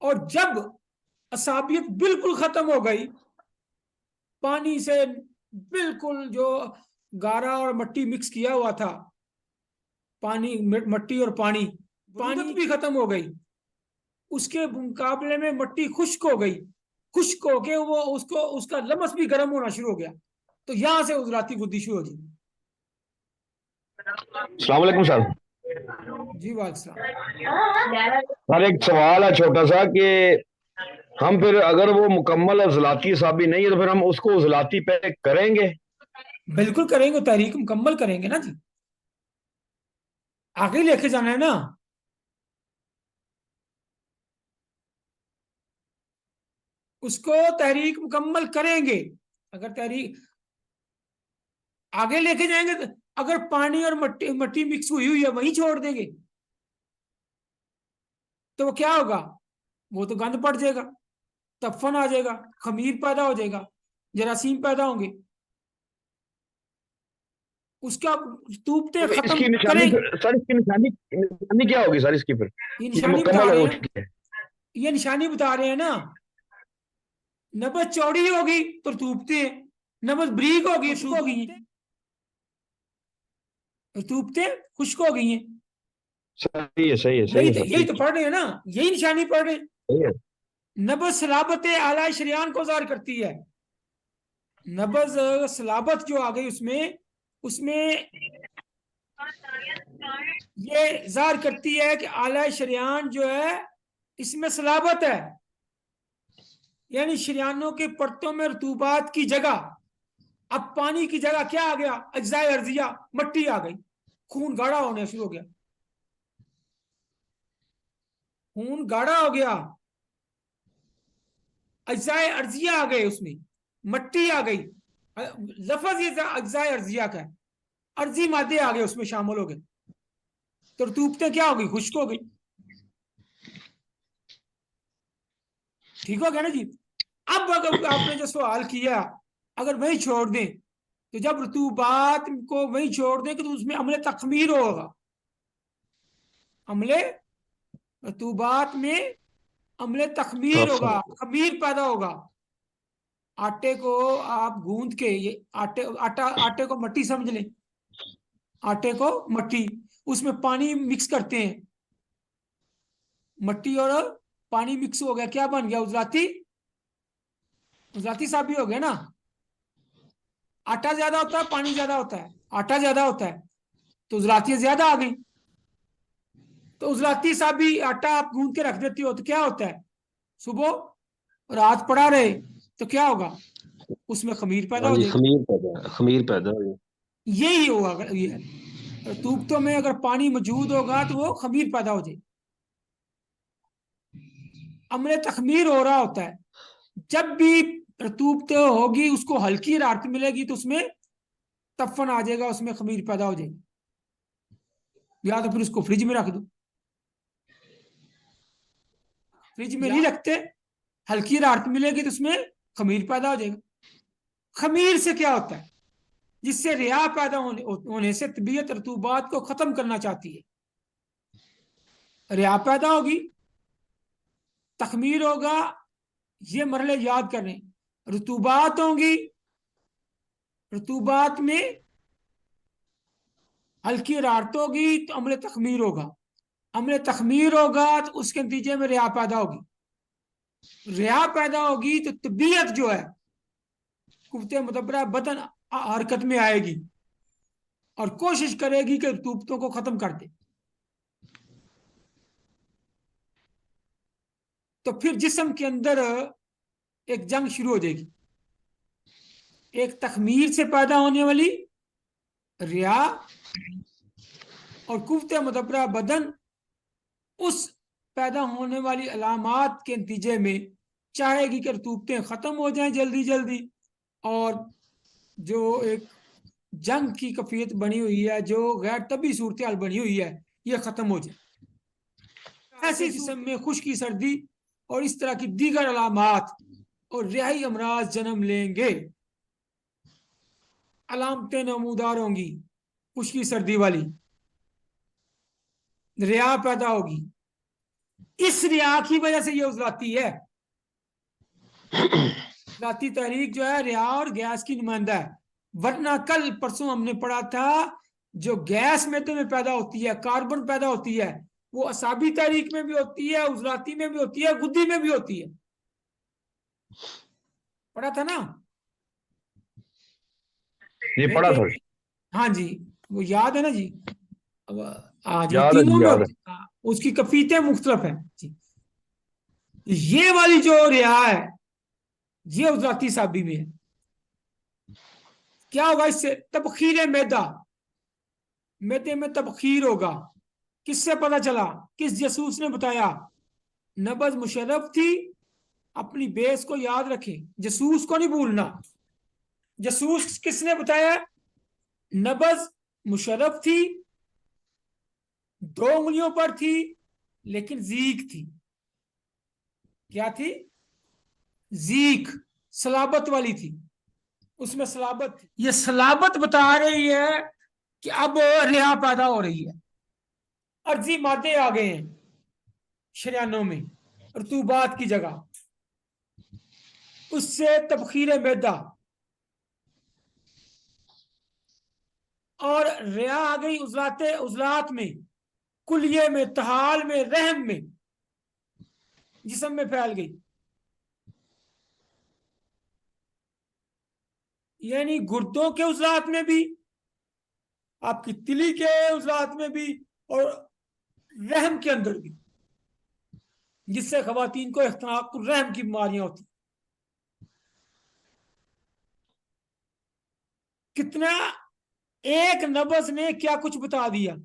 और जब असाबियत बिल्कुल खत्म हो गई, पानी से बिल्कुल जो गारा और मट्टी मिक्स किया हुआ था, पानी मट्टी और पानी, पानी भी खत्म हो गई, उसके मुकाबले में मट्टी खुश्क हो गई, खुश्क होके वो उसको उसका लमस भी गर्म होना शुरू हो गया, तो यहां से उजलाती गुद्दी शुरू हो जाएगी। अस्सलाम वालेकुम सर। जी वालेकुम सलाम। सर एक सवाल है छोटा सा कि हम फिर अगर वो मुकम्मल उजलाती साबी नहीं है तो फिर हम उसको उजलाती पे करेंगे? बिल्कुल करेंगे, तहरीक मुकम्मल करेंगे ना जी, आगे लेके जाना है ना। उसको तहरीक मुकम्मल करेंगे, अगर तहरीक आगे लेके जाएंगे तो अगर पानी और मट्टी मट्टी मिक्स हुई हुई है वहीं छोड़ देंगे तो वो क्या होगा, वो तो गंद पड़ जाएगा, तफन आ जाएगा, खमीर पैदा हो जाएगा, जरासीम पैदा होंगे, उसका तूबते तो खत्म इसकी निशानी करें। सर, इसकी निशानी निशानी क्या होगी सर इसकी फिर? ये ये निशानी बता मुकम्मल रहे हो हैं, चुकी है। ये निशानी बता रहे हैं ना। नब्ज चौड़ी होगी तो तूबते हैं, नब्ज बरीक होगी खुश्क हो गई है, तूबते खुश्क हो गई हैं। सही है, सही है, सही है सर, यही ठीक तो पढ़ रहे हैं ना, यही निशानी पढ़ रहे हैं। सही है। नब्ज सलाबत आला शरियान को ज़ाहिर करती है। नब्ज सलाबत जो आ गई उसमें उसमें ये ज़ाहिर करती है कि आला शरियान जो है इसमें सलाबत है, यानी शरियानों के परतों में रतूबात की जगह अब पानी की जगह क्या आ गया, अज्जाए अर्जिया, मट्टी आ गई, खून गाढ़ा होने शुरू हो गया, खून गाढ़ा हो गया, अज्जाए अर्जिया आ गए, उसमें मट्टी आ गई। लफज ये अज्जाए अर्जिया का है, अर्जी मादे आ गए उसमें शामिल हो गए, तो रतूबतें क्या हो गई, खुश्क हो गई। ठीक हो गया ना जी। अब अगर आपने जो सवाल किया अगर वही छोड़ दें तो जब रतूबात को वही छोड़ दें तो उसमें अमले तखमीर होगा, अमले रतूबात में अमले तखमीर होगा, खमीर पैदा होगा। आटे को आप गूंद के, ये आटे को मट्टी समझ लें, आटे को मट्टी, उसमें पानी मिक्स करते हैं, मट्टी और पानी मिक्स हो गया, क्या बन गया, उजलाती, उजलाती साबी हो गया ना। आटा ज्यादा होता है, पानी ज्यादा होता है, आटा ज्यादा होता है तो उजलाती ज्यादा आ गई, तो उजलाती साबी आटा आप गूंद के रख देती हो तो क्या होता है, सुबह रात पड़ा रहे तो क्या होगा, उसमें खमीर पैदा हाँ हो जी, जाएगी। खमीर पैदा हो गई। यही होगा, ये है तूबतों में अगर पानी मौजूद होगा तो वो खमीर पैदा हो जाएगी, अमले तखमीर हो रहा होता है। जब भी रतूबत होगी उसको हल्की हरारत मिलेगी तो उसमें तफन आ जाएगा, उसमें खमीर पैदा हो जाएगी, या तो फिर उसको फ्रिज में रख दो, फ्रिज में नहीं रखते, हल्की हरारत मिलेगी तो उसमें खमीर पैदा हो जाएगा। खमीर से क्या होता है, जिससे रिया पैदा होने से तबीयत रतूबात को खत्म करना चाहती है, रिया पैदा होगी, तखमीर होगा, ये मरहले याद करने, रतूबात होंगी, रतूबात में हल्की हरारत होगी तो अमले तखमीर होगा, अमले तखमीर होगा तो उसके नतीजे में रिया पैदा होगी, रिया पैदा होगी तो तबीयत जो है कुव्वते मुदब्बरा बदन हरकत में आएगी और कोशिश करेगी कि रतूबतों को खत्म कर दे, तो फिर जिस्म के अंदर एक जंग शुरू हो जाएगी, एक तखमीर से पैदा होने वाली रिया और कुव्वते मुदब्बरा बदन उस पैदा होने वाली अलामात के नतीजे में चाहेगी कि रतूबतें खत्म हो जाएं जल्दी जल्दी, और जो एक जंग की कफियत बनी हुई है, जो गैर तबी सूरत हाल बनी हुई है, ये खत्म हो जाए। ऐसे जिस्म में खुश्की, सर्दी और इस तरह की दीगर अलामात और रिहाई अमराज जन्म लेंगे, अलामतें नमूदार होंगी, खुश्की सर्दी वाली, रिया पैदा होगी, इस रिया की वजह से ये उजलाती है। उजलाती तहरीक जो है रिया और गैस की नुमाइंदा है, वरना कल परसों हमने पढ़ा था जो गैस में तुम्हें पैदा होती है, कार्बन पैदा होती है, वो असाबी तहरीक में भी होती है, उजलाती में भी होती है, गुद्दी में भी होती है। पढ़ा था ना? ये पढ़ा था। हाँ जी, वो याद है ना जी? अब जो याद है तीनों जी, में याद है। उसकी कफीतें मुख्तलिफ हैं जी। ये वाली जो रिया है, ये उजराती साबी में है। क्या होगा इससे? तबखीर मैदा, मैदे में तबखीर होगा। किससे पता चला? किस जासूस ने बताया? नबज मुशर्रफ थी। अपनी बेस को याद रखें, जासूस को नहीं भूलना। जासूस किसने बताया? नबज मुशर्रफ थी, 2 उंगलियों पर थी, लेकिन जीक थी। क्या थी? जीक, सलाबत वाली थी, उसमें सलाबत थी। ये सलाबत बता रही है कि अब रिया पैदा हो रही है, अर्जी मादे आ गए हैं शरियानों में, रतूबात की जगह। उससे तबखीर मैदा और रिया आ गई उजलाते उजलात में, कुलिये में, तहाल में, रहम में, जिस्म में फैल गई। यानी गुर्दों के उजलात में भी, आपकी तिली के उजलात में भी, और रहम के अंदर भी, जिससे खवातीन को इख्तिनाकुर रहम की बीमारियां होती। कितना एक नब्ज ने क्या कुछ बता दिया।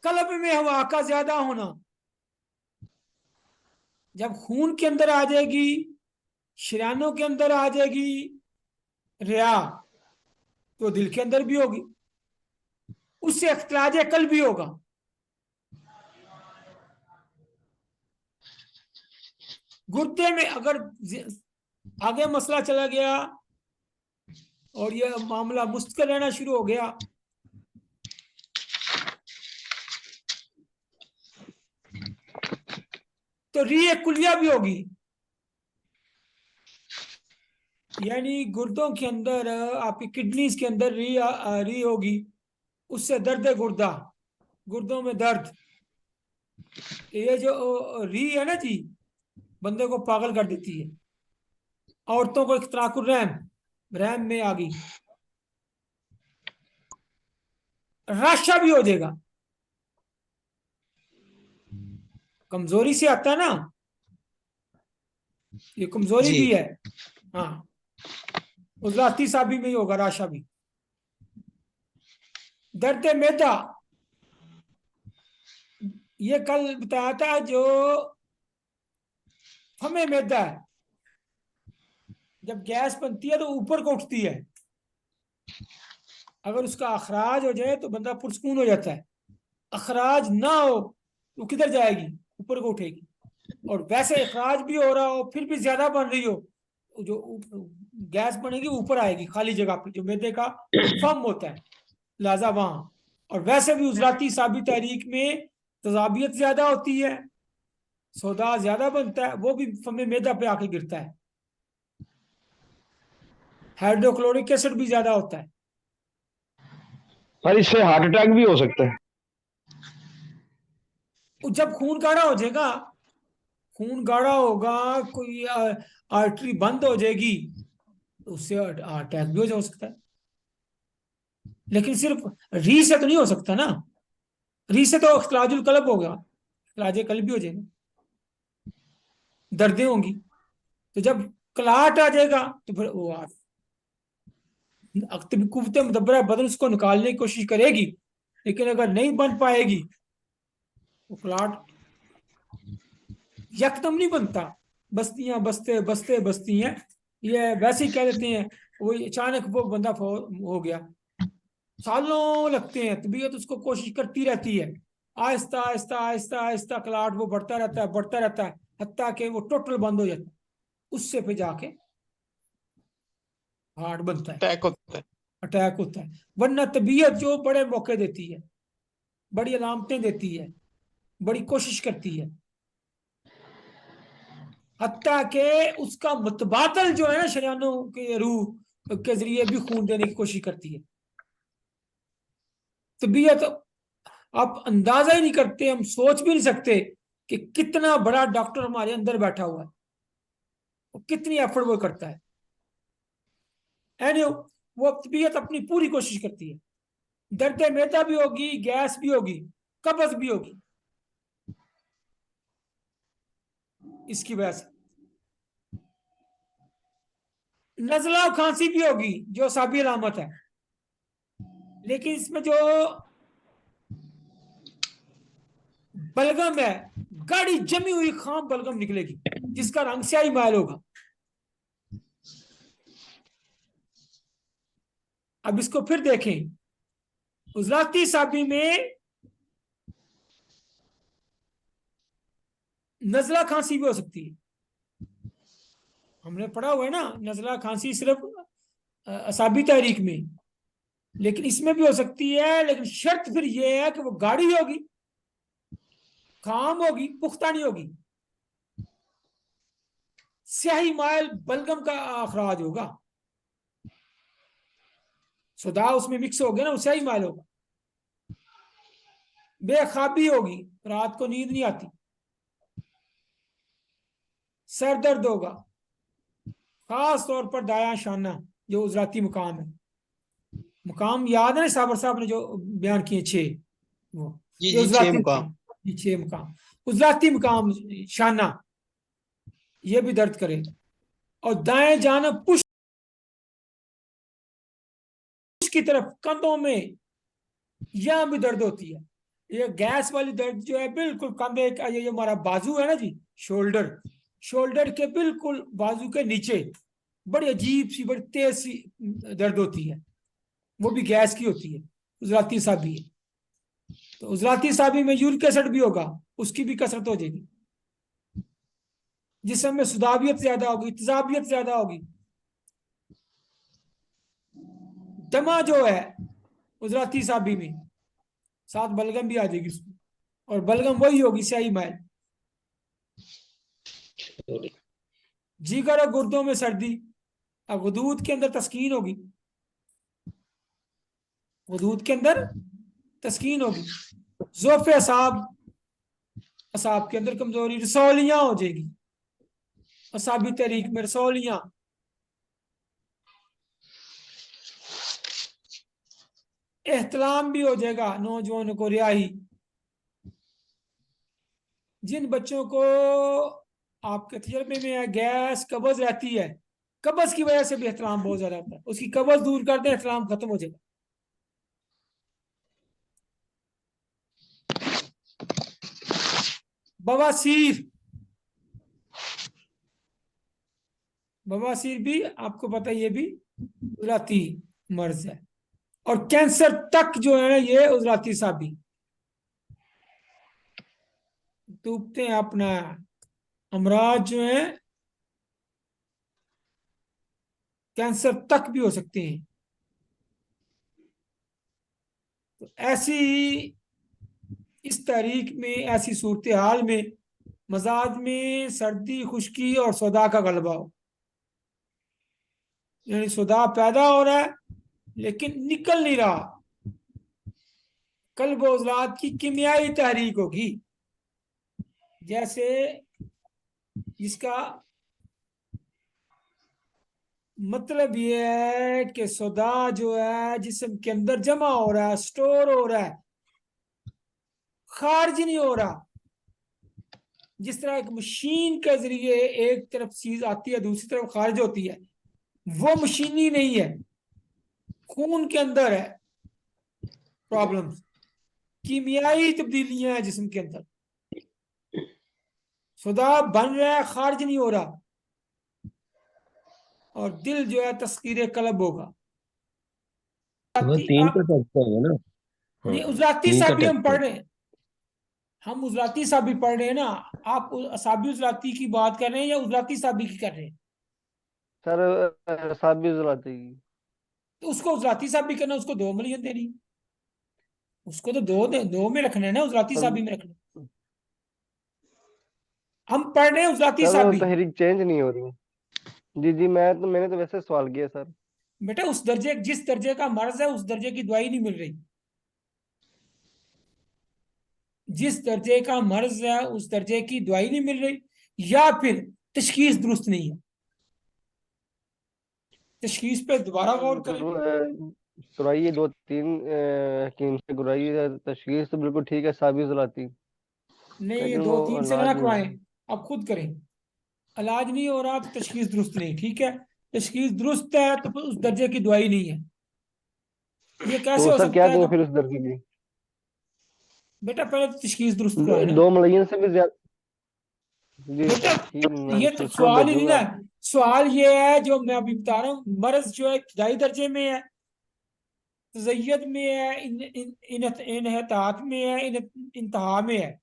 कल्ब में हवा का ज्यादा होना, जब खून के अंदर आ जाएगी, शरीयानों के अंदर आ जाएगी रिया, तो दिल के अंदर भी होगी, उससे अख्तलाज कल भी होगा। गुर्दे में अगर आगे मसला चला गया और यह मामला मुस्तकिल रहना शुरू हो गया, तो री कुलिया भी होगी। यानी गुर्दों के अंदर, आपकी किडनीज के अंदर री होगी, उससे दर्द गुर्दा, गुर्दों में दर्द। ये जो री है ना जी, बंदे को पागल कर देती है। औरतों को इख्तराकुर रहम, रहम में आ गई, राशा भी हो जाएगा। कमजोरी से आता है ना, ये कमजोरी जी भी है। हाँ, उजलाती साबी में ही होगा राशा भी। दर्द मैदा, ये कल बताया था, जो फमे मैदा है, जब गैस बनती है तो ऊपर को उठती है। अगर उसका अखराज हो जाए तो बंदा पुरस्कून हो जाता है। अखराज ना हो तो किधर जाएगी? ऊपर को उठेगी। और वैसे अखराज भी हो रहा हो, फिर भी ज्यादा बन रही हो, जो गैस बनेगी ऊपर आएगी, खाली जगह पे जो मैदे का फम होता है, लिहाजा वहां। और वैसे भी उजलाती साबी तहरीक में तजाबियत ज्यादा होती है, सौदा ज्यादा बनता है, वो भी फमे मैदा पे आके गिरता है। हाइड्रोक्लोरिक एसिड भी ज्यादा होता है। पर इससे हार्ट अटैक भी हो सकता है। जब खून गाढ़ा हो जाएगा, खून गाढ़ा होगा, कोई आर्टरी बंद हो जाएगी, तो उससे अटैक भी हो सकता है। लेकिन सिर्फ री से तो नहीं हो सकता ना। री से तो इख्तिलाजुल कल्ब होगा, इख्तिलाज कल्ब भी हो जाएगा, दर्दें होंगी। तो जब कलाट आ जाएगा तो फिर वो कुव्वत मुदब्बरा बदन उसको निकालने की कोशिश करेगी, लेकिन अगर नहीं बन पाएगी तो क्लाट यकदम नहीं बनता। बस्तियां बसते बसते बसती हैं, ये वैसे ही कह देते हैं, वो अचानक वो बंदा हो गया। सालों लगते हैं, तबीयत उसको कोशिश करती रहती है, आहिस्ता आहिस्ता आहिस्ता आहिस्ता क्लाट वो बढ़ता रहता है, बढ़ता रहता है, हत्ता कि वो टोटल बंद हो जाता है। उससे फिर जाके हार्ट बनता है, अटैक होता है। अटैक होता है। वरना तबीयत जो बड़े मौके देती है, बड़ी अलामतें देती है, बड़ी कोशिश करती है, हत्ता के उसका मुतबादल जो है ना, शरियानों के रूह के जरिए भी खून देने की कोशिश करती है। तबीयत आप अंदाजा ही नहीं करते, हम सोच भी नहीं सकते कि कितना बड़ा डॉक्टर हमारे अंदर बैठा हुआ है। कितनी एफर्ट वो करता है। एनी वो तबीयत अपनी पूरी कोशिश करती है। दर्द मैदा भी होगी, गैस भी होगी, कब्ज भी होगी, इसकी वजह से नज़ला और खांसी भी होगी जो साबी अलामत है। लेकिन इसमें जो बलगम है, गाढ़ी जमी हुई खाम बलगम निकलेगी जिसका रंग स्याही मायल होगा। अब इसको फिर देखें, उजलाती साबी में नज़ला खांसी भी हो सकती है। हमने पढ़ा हुआ है ना, नज़ला खांसी सिर्फ असाबी तहरीक में, लेकिन इसमें भी हो सकती है। लेकिन शर्त फिर यह है कि वो गाढ़ी होगी, खाम होगी, पुख्ता नहीं होगी। स्याही मायल बलगम का अखराज होगा, सुधा उसमें मिक्स हो गया ना, वो स्याही मायल होगा। बेखाबी होगी, रात को नींद नहीं आती, सर दर्द होगा, खास तौर पर दायां शाना जो उजराती मुकाम है। मुकाम याद है ना साबर साहब ने जो बयान किए 6, वो जी ये जी, 6 उजराती मुकाम। मुकाम, ये 6 मुकाम, उजराती मुकाम शाना, ये भी दर्द करे। और दाएं जानब पुश की तरफ कंधों में यहां भी दर्द होती है। ये गैस वाली दर्द जो है बिल्कुल कंधे का, ये हमारा बाजू है ना जी, शोल्डर, शोल्डर के बिल्कुल बाजू के नीचे बड़ी अजीब सी, बड़ी तेज सी दर्द होती है, वो भी गैस की होती है, उजराती साबी है। तो उजराती साबी में यूरिक एसिड भी होगा, उसकी भी कसरत हो जाएगी। जिसम में सुदाबियत ज्यादा होगी, तेजाबियत ज्यादा होगी। दमा जो है उजराती साबी में, साथ बलगम भी आ जाएगी उसमें, और बलगम वही होगी स्याही मायल। जिगर और गुर्दों में सर्दी, और वदूद के अंदर तस्कीन होगी, वदूद के अंदर तस्कीन होगी। ज़ोफ़ असाब, असाब के अंदर कमजोरी, रसौलियां हो जाएगी, असाबी तहरीक में रसौलियां। एहतलाम भी हो जाएगा, नौजवानों को रियाही। जिन बच्चों को आपके तजर्बे में गैस कब्ज रहती है, कब्ज की वजह से भी एहतलाम बहुत ज्यादा होता है, उसकी कब्ज दूर कर दें, एहतलाम खत्म हो जाएगा। बवासीर, बवासीर भी आपको पता है, ये भी उजराती मर्ज है। और कैंसर तक जो है ना, ये उजराती साबी डूबते हैं अपना। अमराज जो है कैंसर तक भी हो सकते हैं। तो ऐसी इस तारीख में, ऐसी सूरत हाल में मजाज में सर्दी, खुश्की और सौदा का गलबा हो, यानी सौदा पैदा हो रहा है लेकिन निकल नहीं रहा, कल्ब उजलात की कीमियाई तहरीक होगी। जैसे इसका मतलब ये है कि सौदा जो है जिस्म के अंदर जमा हो रहा है, स्टोर हो रहा है, खारिज नहीं हो रहा। जिस तरह एक मशीन के जरिए एक तरफ चीज आती है, दूसरी तरफ खारिज होती है, वो मशीनी नहीं है, खून के अंदर है प्रॉब्लम्स, कीमियाई तब्दीलियां हैं जिस्म के अंदर। सौदा बन रहा है, खारिज नहीं हो रहा, और दिल जो है तस्कीर कलब होगा। वो 3 का टच है ना। नहीं, हाँ, उजलाती 3 का साबी हम टच पढ़ है। रहे हैं, हम उजलाती साबी पढ़ रहे हैं ना। आप साबी उजलाती की बात कर रहे हैं या उजलाती साबी की कर रहे हैं? सर साबी उजलाती की। तो उसको उजलाती साबी करना, उसको 2 मिलियन देनी, उसको तो दो में रखना है ना, उजलाती सर साबी में रखना। हम पढ़ रहे हैं उजलाती सर वो साबी। तहरीक चेंज नहीं हो रही। जी जी, मैंने तो वैसे सवाल किया सर। बेटा उस दर्जे, जिस दर्जे का मर्ज है उस दर्जे की दवाई नहीं मिल रही। जिस दर्जे का मर्ज है उस दर्जे की दवाई नहीं मिल रही, या फिर तशखीस दुरुस्त नहीं है। तशखीस पे दोबारा गौर करें। गुराई 2-3 हकीम से गुराई है, तशखीस तो बिल्कुल ठीक है, साबित ज़लाती, नहीं, ये लेकिन दो वो तीन से ना इलाज नहीं करवाएं, है। आप खुद करें। इलाज नहीं हो रहा तो तशखीस दुरुस्त नहीं, ठीक है। तशखीस दुरुस्त है तो फिर उस दर्जे की दवाई नहीं है। ये कैसे तो हो सर क्या सकता है करूं कि फिर उस दर्द की? बेटा पहले तो तशखीस दुरुस्त करवाए ना। 2 महीने से भी ज्यादा। जी बेटा ठीक, मैं ये तो उसको सवाल ही नहीं भेजूंगा। ना। सवाल ये है जो मैं अभी बता रहा हूँ, मर्ज जो है इब्तदाई दर्जे में है, तज़य्युद में है, इनहतात में है, इंतहा में है,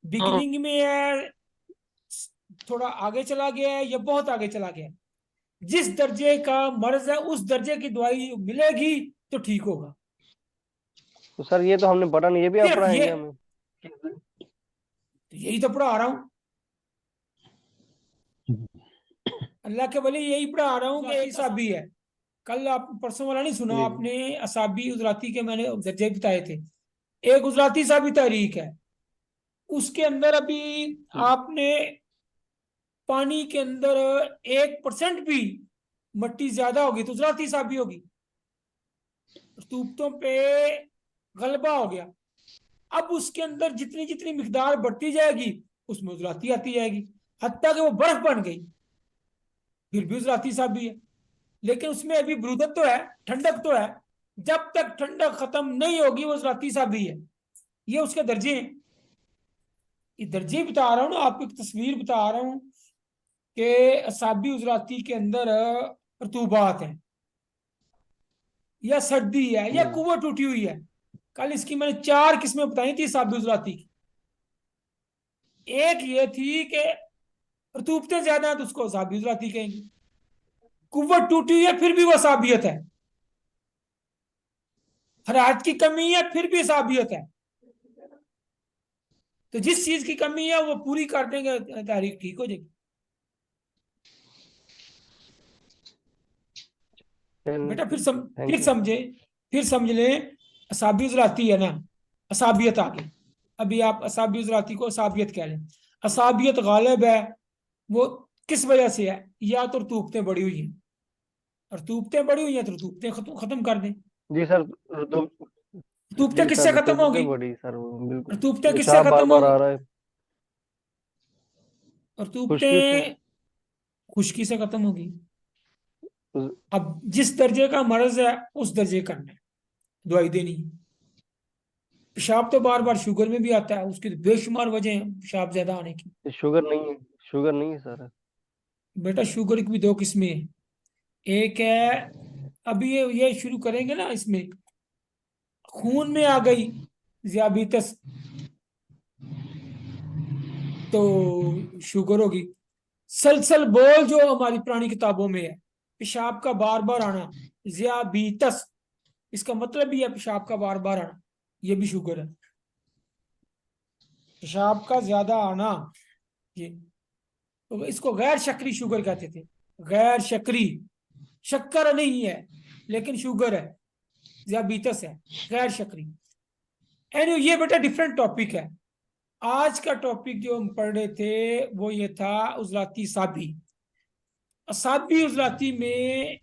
बिगिनिंग में है, थोड़ा आगे चला गया है या बहुत आगे चला गया है। जिस दर्जे का मर्ज है उस दर्जे की दवाई मिलेगी तो ठीक होगा। तो सर ये तो हमने पढ़ा नहीं, ये भी आप सिर्फ ये, पढ़ाएंगे हमें? तो यही तो पढ़ा रहा हूँ, अल्लाह के वली यही पढ़ा रहा हूँ कि एक असाबी है। कल आप परसों वाला नहीं सुना जी आपने, असाबी उजराती के मैंने दर्जे बताए थे। एक उजराती साबी तहरीक है, उसके अंदर अभी आपने पानी के अंदर 1% भी मट्टी ज्यादा होगी तो उजराती साबी होगी। रतूबतों पे गलबा हो गया, अब उसके अंदर जितनी जितनी मिकदार बढ़ती जाएगी उसमें उजराती आती जाएगी, हत्ता कि वो बर्फ बन गई फिर भी उजराती साबी है। लेकिन उसमें अभी बरूदत तो है, ठंडक तो है, जब तक ठंडक खत्म नहीं होगी वो उजराती साबी है। ये उसके दर्जे हैं। ये दर्जे बता रहा हूँ ना आपको, एक तस्वीर बता रहा हूँ कि असाबी उजराती के अंदर रतूबात है या सर्दी है या जी कुव्वत टूटी हुई है। कल इसकी मैंने 4 किस्में बताई थी असाबी उजराती की। एक ये थी कि रतूबतें ज्यादा है तो उसको असाबी उजराती कहेंगे, कुव्वत टूटी हुई है फिर भी वो असाबियत है, हरारत की कमी है फिर भी असाबियत है। तो जिस चीज की कमी है वो पूरी कर देंगे, तारीख ठीक हो जाएगी। बेटा थैंक फिर यू। समझे, फिर समझ लें। असाबी उजराती है ना, असाबियत आ गई। अभी आप असाबी उजराती को असाबियत कह लें। असाबियत गालिब है, वो किस वजह से है? या तो रतूबतें बढ़ी हुई हैं, रतूबतें बढ़ी हुई हैं तो रतूबतें खत्म खत्म कर दें। जी सर, तो रतूबतें जी किससे सर, खत्म तो होगी? बड़ी सर, वो बिल्कुल रतूबतें किससे पेशाब बार खत्म बार होगी? आ रहा है। खुश्की से। रतूबतें खुश्की से खत्म होगी। उस- अब जिस दर्जे का मर्ज है उस दर्जे करना है, दवाई देनी है। पेशाब तो बार बार शुगर में भी आता है, उसकी तो बेशुमार वजह है पेशाब ज्यादा आने की। शुगर नहीं है, शुगर नहीं है सर। बेटा शुगर की भी 2 किस्में हैं। एक है, अभी ये शुरू करेंगे ना, इसमें खून में आ गई ज़ियाबीतस तो शुगर होगी। सलसल बोल जो हमारी पुरानी किताबों में है, पेशाब का बार बार आना, ज़ियाबीतस, इसका मतलब भी है पेशाब का बार बार आना, ये भी शुगर है। पेशाब का ज्यादा आना, ये तो इसको गैर शक्री शुगर कहते थे। गैर शक्री, शक्कर नहीं है लेकिन शुगर है, diabetes है, गैर शक्री। एनी ये बेटा डिफरेंट टॉपिक है। आज का टॉपिक जो हम पढ़ रहे थे वो ये था उजलाती साबी। साबी उजलाती में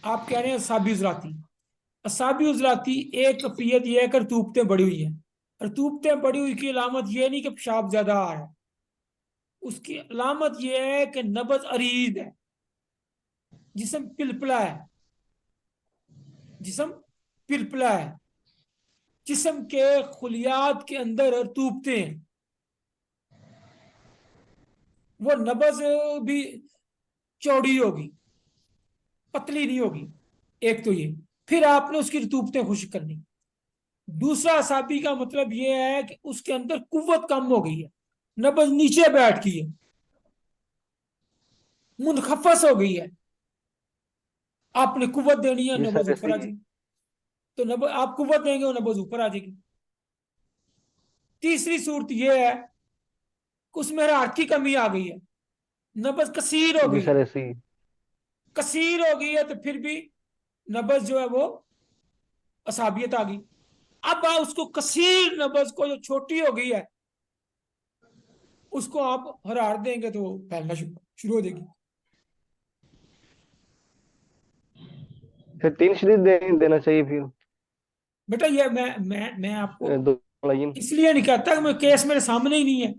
आप कह रहे हैं साबी उजलाती, असाबी उजलाती एक कफियत यह है कि रतूबतें बढ़ी हुई हैं। रतूबतें बढ़ी हुई की अलामत यह नहीं कि पेशाब ज्यादा आ रहा है, उसकी अलामत यह है कि नब्ज अरीज है, जिस्म पिलपला है, जिस्म पिलपला है, जिस्म के खुलियात के अंदर रतूबतें हैं, वो नब्ज भी चौड़ी होगी, पतली नहीं होगी। एक तो ये, फिर आपने उसकी रतूबतें खुश्क करनी। दूसरा असाबी का मतलब यह है कि उसके अंदर कुव्वत कम हो गई है, नब्ज नीचे बैठ गई है, मुनखफस हो गई है, आपने कुव्वत देनी है जी नब्ज सर, ऊपर ऐसे आ ही। जाएगी। तो नब्ज आप कुव्वत देंगे वो नब्ज ऊपर आ जाएगी। तीसरी सूरत यह है कि उसमें हरारत की कमी आ गई है, नब्ज कसीर हो जी गई सर, है। ऐसे ही। कसीर हो गई है तो फिर भी नब्ज जो है वो असाबियत आ गई। अब आप उसको कसीर नब्ज को जो छोटी हो गई है उसको आप हरार देंगे तो वो फैलना शुरू हो जाएगी। फिर 3 शरीत देना चाहिए फिर। बेटा ये मैं आपको दो मुअय्यन। इसलिए नहीं कहता कि मैं केस मेरे सामने ही नहीं है,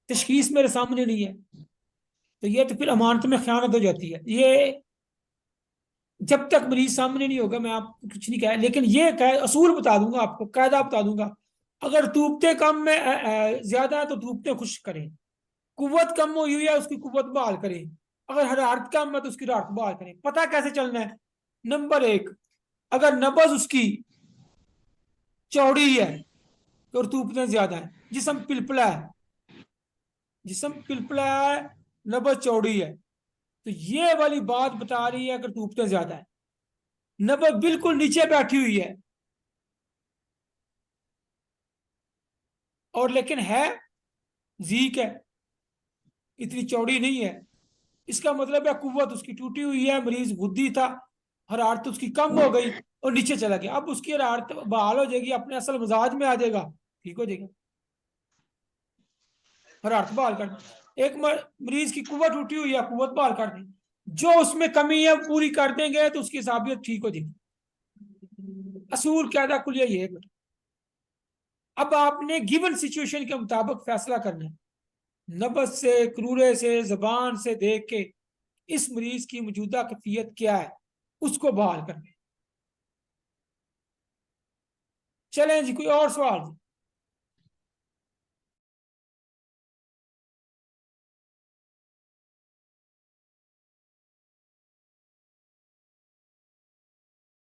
तशखीस मेरे सामने नहीं है, तो ये तो फिर अमानत में खयानत हो जाती है। ये जब तक मरीज सामने नहीं होगा मैं आपको कुछ नहीं कह, लेकिन ये असूल बता दूंगा आपको, कायदा बता दूंगा। अगर तूबते कम में ज्यादा है तो तूबते खुश करें, कुव्वत कम हुई है उसकी कुव्वत बहाल करें, अगर हरारत कम है तो उसकी हरारत बहाल करें। पता कैसे चलना है? नंबर 1, अगर नब्ज उसकी चौड़ी है और तूबते ज्यादा है, जिस्म पिलपला है, जिस्म पिलपला है, नब्ज चौड़ी है, तो ये वाली बात बता रही है अगर तूबते ज्यादा है। नब्ज बिल्कुल नीचे बैठी हुई है और लेकिन है जीक है, इतनी चौड़ी नहीं है, इसका मतलब है कुव्वत उसकी टूटी हुई है, मरीज बुद्धि था, हरारत उसकी कम हो गई और नीचे चला गया। अब उसकी हरारत बहाल हो जाएगी, अपने असल मिजाज में आ जाएगा, ठीक हो जाएगा, हरारत बहाल कर दें। एक मरीज की कुव्वत टूटी हुई है, कुव्वत बहाल कर दें, जो उसमें कमी है पूरी कर देंगे तो उसकी साबियत ठीक हो जाएगी। असूल क्या था कुल ये है। अब आपने गिवन सिचुएशन के मुताबिक फैसला करना है, नब्ज से, क्रूरे से, जबान से देख के इस मरीज की मौजूदा कैफियत क्या है उसको बहाल करना है। चलें जी, कोई और सवाल?